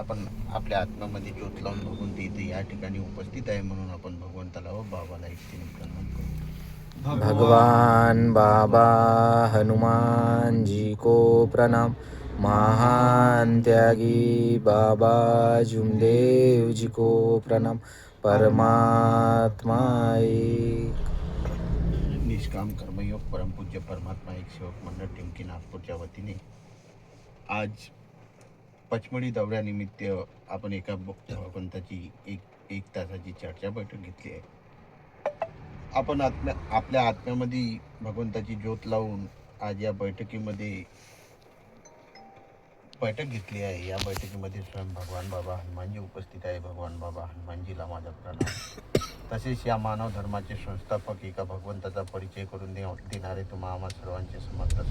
आपण आपल्या आत्म्यामध्ये ज्योत लावून भगवंत इथे या ठिकाणी उपस्थित आहे, म्हणून आपण भगवंताला व बाबाला एकटीने प्रणाम करू. भगवान बाबा हनुमान जी को प्रणाम। महान त्यागी बाबा जुमदेव जी को प्रणाम। परमात्मा एक। निष्काम कर्मयोग परमपूज्य परमात्मा एक सेवक मंडळ टिमकी नागपूरच्या वतीने आज पचमढी दौऱ्यानिमित्त आपण एका भगवंताची एक तासाची चर्चा बैठक घेतली आहे. आपण आपल्या आत्म्यामध्ये भगवंताची ज्योत लावून आज या बैठकीमध्ये बैठक घेतली आहे. या बैठकीमध्ये स्वयं भगवान बाबा हनुमानजी उपस्थित आहे. भगवान बाबा हनुमानजीला माझा प्रणाम. तसेच या मानव धर्माचे संस्थापक एका भगवंताचा परिचय करून देणारे तुम्हा आम्हा सर्वांचे समर्थ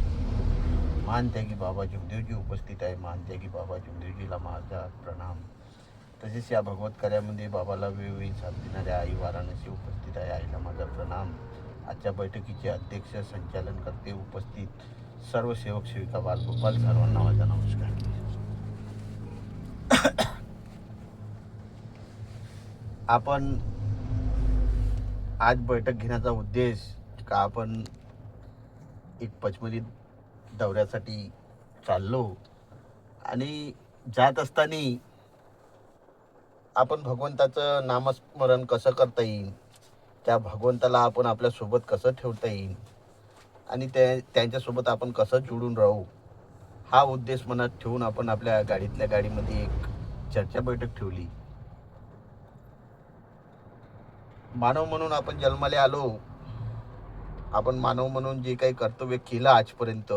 महान त्यागी बाबा जुमदेवजी उपस्थित आहे. महान त्यागी बाबा जुमदेवजीला माझा प्रणाम. तसेच या भगवत कार्यामध्ये बाबाला वेळोवेळी साथ देणाऱ्या आई वाराणसी उपस्थित आहे. आईला माझा प्रणाम. आजच्या बैठकीचे अध्यक्ष संचालन करते उपस्थित सर्व सेवक सेविका बालगोपाल सर्वांना माझा नमस्कार. आपण आज बैठक घेण्याचा उद्देश का आपण एक पचमढी दौऱ्यासाठी चाललो आणि जात असताना आपण भगवंताचं नामस्मरण कसं करता येईल, त्या भगवंताला आपण आपल्यासोबत कसं ठेवता येईल आणि त्यांच्यासोबत आपण कसं जुळून राहू, हा उद्देश मनात ठेवून आपण आपल्या गाडीतल्या गाडीमध्ये एक चर्चा बैठक ठेवली. मानव म्हणून आपण जन्माला आलो. आपण मानव म्हणून जे काही कर्तव्य केलं आजपर्यंत,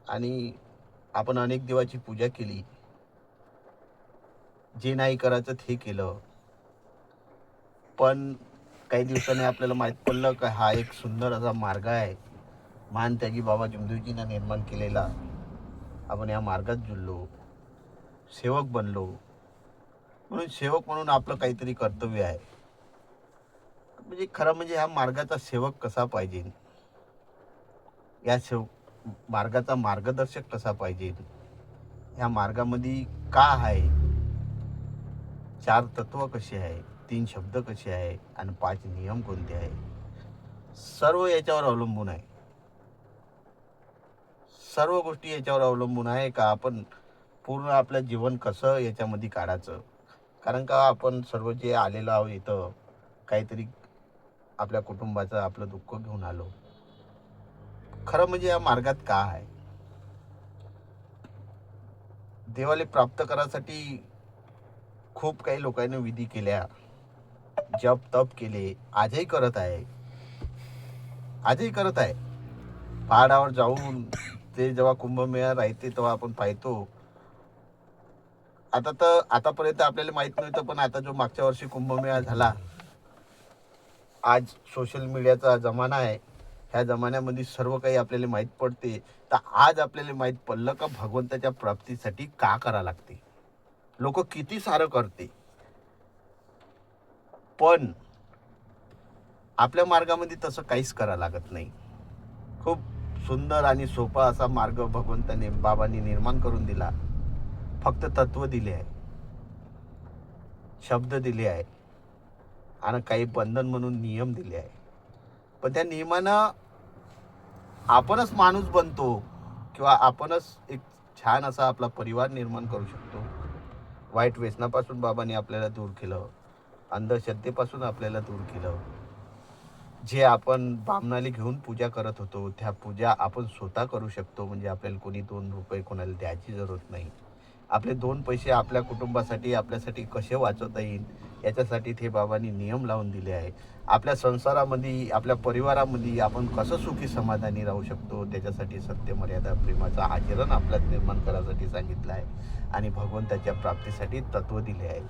आणि आपण अनेक देवाची पूजा केली, जे नाही करायचं ते केलं, पण काही दिवसांनी आपल्याला माहीत पडलं का हा एक सुंदर असा मार्ग आहे, महान त्यागी बाबा जुमदेवजींना निर्माण केलेला. आपण या मार्गात जुळलो, सेवक बनलो. म्हणून सेवक म्हणून आपलं काहीतरी कर्तव्य आहे. म्हणजे खरं म्हणजे ह्या मार्गाचा सेवक कसा पाहिजे, या मार्गाचा मार्गदर्शक कसा पाहिजे, ह्या मार्गामध्ये का आहे, 4 तत्व कसे आहे, 3 शब्द कसे आहे आणि 5 नियम कोणते आहे, सर्व याच्यावर अवलंबून आहे. सर्व गोष्टी याच्यावर अवलंबून आहे का आपण पूर्ण आपलं जीवन कसं याच्यामध्ये काढायचं. कारण का आपण सर्व जे आलेलो आहोत इथं काहीतरी आपल्या कुटुंबाचं आपलं दुःख घेऊन आलो. खरं म्हणजे या मार्गात का आहे, देवाला प्राप्त करायसाठी खूप काही लोकांनी विधी केल्या, जप तप केले, आजही करत आहे. पहाडावर जाऊन ते जेव्हा कुंभमेळा राहते तेव्हा आपण पाहतो. आतापर्यंत आपल्याला माहित नव्हतं, पण आता जो मागच्या वर्षी कुंभमेळा झाला, आज सोशल मीडियाचा जमाना आहे. ह्या जमान्यामध्ये सर्व काही आपल्याला माहीत पडते. तर आज आपल्याला माहीत पडलं का भगवंताच्या प्राप्तीसाठी का करा लागते. लोक किती सारं करते, पण आपल्या मार्गामध्ये तसं काहीच करा लागत नाही. खूप सुंदर आणि सोपा असा मार्ग भगवंताने बाबांनी निर्माण करून दिला. फक्त तत्व दिले आहे, शब्द दिले आहे आणि काही बंधन म्हणून नियम दिले आहे. पण त्या नियमानं आपणच माणूस बनतो किंवा आपणच एक छान असा आपला परिवार निर्माण करू शकतो. वाईट व्यसनापासून बाबांनी आपल्याला दूर केलं, अंधश्रद्धेपासून आपल्याला दूर केलं. जे आपण बामणाला घेऊन पूजा करत होतो, त्या पूजा आपण स्वतः करू शकतो. म्हणजे आपल्याला कोणी 2 रुपये कोणाला द्यायची जरूरत नाही. आपले 2 पैसे आपल्या कुटुंबासाठी आपल्यासाठी कसे वाचवता येईल याच्यासाठी ते बाबांनी नियम लावून दिले आहे. आपल्या संसारामध्ये आपल्या परिवारामध्ये आपण कसं सुखी समाधानी राहू शकतो त्याच्यासाठी सत्य मर्यादा प्रेमाचं आचरण आपल्यात निर्माण करायसाठी सांगितलं आहे. आणि भगवंताच्या प्राप्तीसाठी तत्व दिले आहे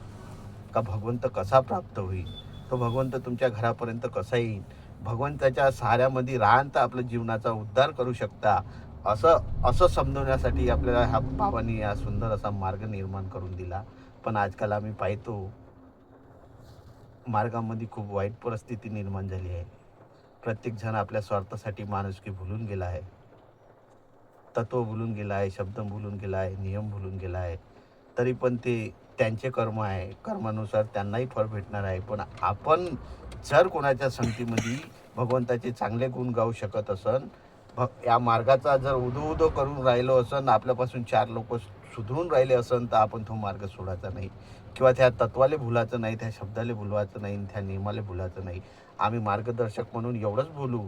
का भगवंत कसा प्राप्त होईल, तो भगवंत तुमच्या घरापर्यंत कसा येईल, भगवंताच्या सहाऱ्यामध्ये राहून तर आपल्या जीवनाचा उद्धार करू शकता, असं समजवण्यासाठी आपल्याला ह्या बाबांनी हा सुंदर असा मार्ग निर्माण करून दिला. पण आजकाल आम्ही पाहतो मार्गामध्ये खूप वाईट परिस्थिती निर्माण झाली आहे. प्रत्येक जण आपल्या स्वार्थासाठी माणुसकी भुलून गेला आहे. तत्व भुलून गेला आहे, शब्द भुलून गेला आहे, नियम भुलून गेला आहे, तरी पण ते त्यांचे कर्म आहे, कर्मानुसार त्यांनाही फळ भेटणार आहे. पण आपण जर कोणाच्या संगतीमध्ये भगवंताचे चांगले गुण गाऊ शकत असन, या मार्गाचा जर उदो करून राहिलो असन, आपल्यापासून 4 लोक सुधरून राहिले असन, तर आपण तो मार्ग सोडायचा नाही किंवा त्या तत्वाले भुलायचं नाही, त्या शब्दाले भुलवायचं नाही, त्या नियमाले भुलायचं नाही. आम्ही मार्गदर्शक म्हणून एवढंच बोलू,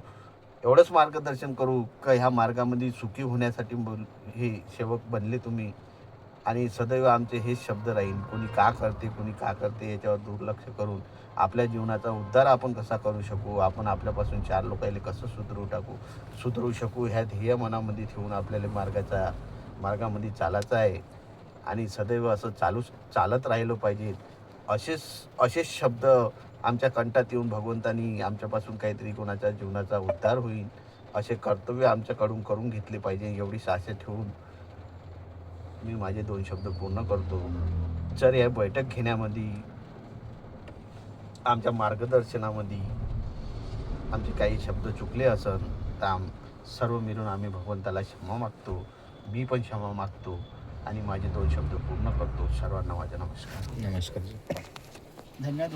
एवढंच मार्गदर्शन करू का ह्या मार्गामध्ये सुखी होण्यासाठी हे सेवक बनले तुम्ही. आणि सदैव आमचे हेच शब्द राहील, कोणी का करते याच्यावर दुर्लक्ष करून आपल्या जीवनाचा उद्धार आपण कसा करू शकू, आपण आपल्यापासून 4 लोकांना कसं सुधरू शकू, ह्या ध्येय मनामध्ये ठेवून आपल्याला मार्गामध्ये चालायचं आहे. आणि सदैव असं चालत राहिलो पाहिजे. असेच शब्द आमच्या कंठात येऊन भगवंतानी आमच्यापासून काहीतरी कोणाच्या जीवनाचा उद्धार होईल, असे कर्तव्य आमच्याकडून करून घेतले पाहिजे. एवढी आशा ठेवून मी माझे 2 शब्द पूर्ण करतो. जर या बैठक घेण्यामध्ये, आमच्या मार्गदर्शनामध्ये आमचे काही शब्द चुकले असन, तर सर्व मिळून आम्ही भगवंताला क्षमा मागतो. मी पण क्षमा मागतो आणि माझे 2 शब्द पूर्ण करतो. सर्वांना माझा नमस्कार. नमस्कार. धन्यवाद.